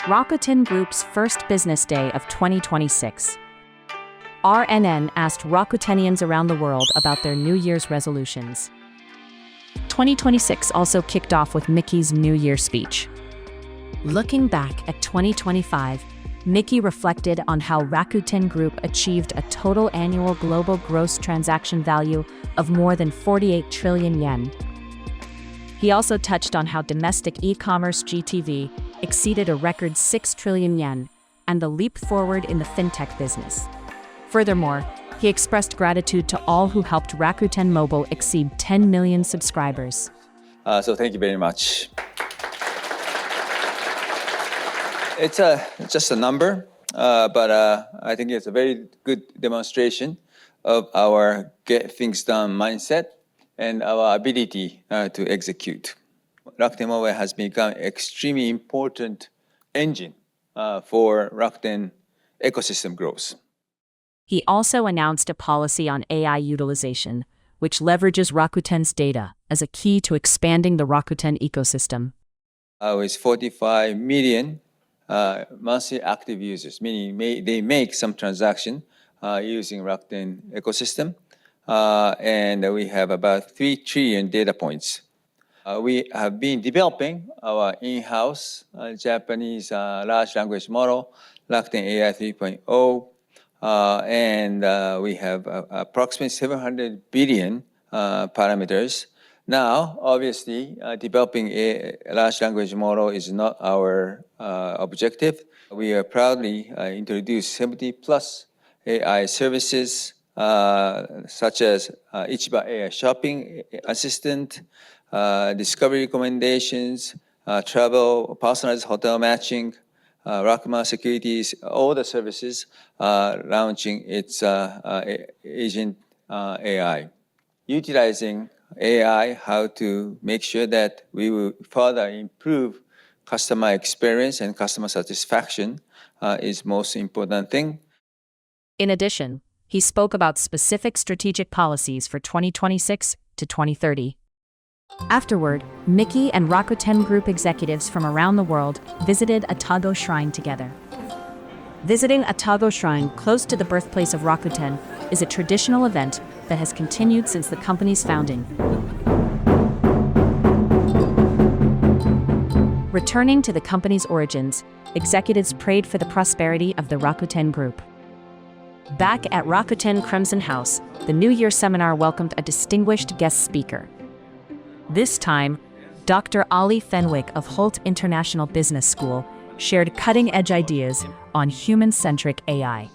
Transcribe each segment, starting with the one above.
Rakuten Group's first business day of 2026. RNN asked Rakutenians around the world about their New Year's resolutions. 2026 also kicked off with Mickey's New Year speech. Looking back at 2025, Mickey reflected on how Rakuten Group achieved a total annual global gross transaction value of more than 48 trillion yen. He also touched on how domestic e-commerce GTV exceeded a record 6 trillion yen and the leap forward in the fintech business. Furthermore, he expressed gratitude to all who helped Rakuten Mobile exceed 10 million subscribers. So thank you very much. It's just a number, but I think it's a very good demonstration of our get things done mindset and our ability to execute. Rakuten Mobile has become an extremely important engine for Rakuten ecosystem growth. He also announced a policy on AI utilization, which leverages Rakuten's data as a key to expanding the Rakuten ecosystem. With 45 million monthly active users, meaning they make some transaction using Rakuten ecosystem, and we have about 3 trillion data points. We have been developing our in-house Japanese large language model, Rakuten AI 3.0, and we have approximately 700 billion parameters. Now, obviously, developing a large language model is not our objective. We are proudly introduced 70 plus AI services, such as Ichiba AI Shopping Assistant, discovery recommendations, travel, personalized hotel matching, Rakuma Securities, all the services launching its agent AI. Utilizing AI, how to make sure that we will further improve customer experience and customer satisfaction is most important thing. In addition, he spoke about specific strategic policies for 2026 to 2030. Afterward, Mickey and Rakuten Group executives from around the world visited Atago Shrine together. Visiting Atago Shrine, close to the birthplace of Rakuten, is a traditional event that has continued since the company's founding. Returning to the company's origins, executives prayed for the prosperity of the Rakuten Group. Back at Rakuten Crimson House, the New Year seminar welcomed a distinguished guest speaker. This time, Dr. Ali Fenwick of Holt International Business School shared cutting-edge ideas on human-centric AI.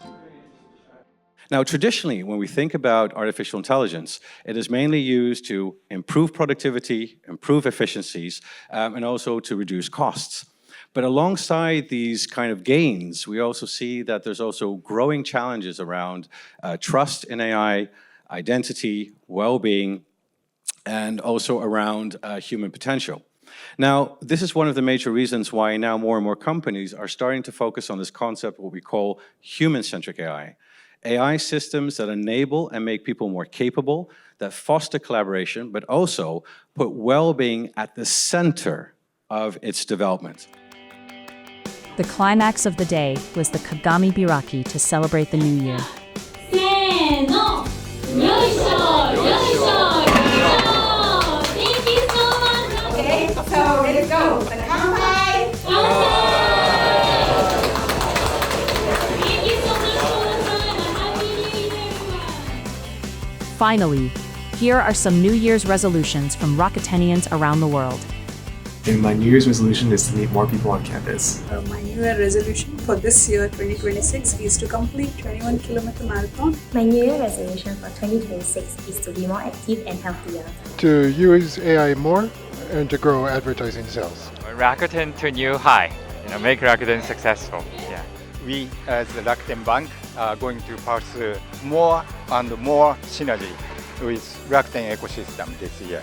Now, traditionally, when we think about artificial intelligence, it is mainly used to improve productivity, improve efficiencies, and also to reduce costs. But alongside these kind of gains, we also see that there's also growing challenges around trust in AI, identity, well-being, and also around human potential. Now, this is one of the major reasons why now more and more companies are starting to focus on this concept, what we call human-centric AI. AI systems that enable and make people more capable, that foster collaboration, but also put well-being at the center of its development. The climax of the day was the Kagami Biraki to celebrate the new year. So let's go. Kanpai! Finally, here are some New Year's resolutions from Rakutenians around the world. And my New Year's resolution is to meet more people on campus. My New Year resolution for this year, 2026, is to complete 21-kilometer marathon. My New Year resolution for 2026 is to be more active and healthier. To use AI more and to grow advertising sales. Rakuten to new high, make Rakuten successful. Yeah. We as the Rakuten Bank are going to pursue more and more synergy with Rakuten ecosystem this year.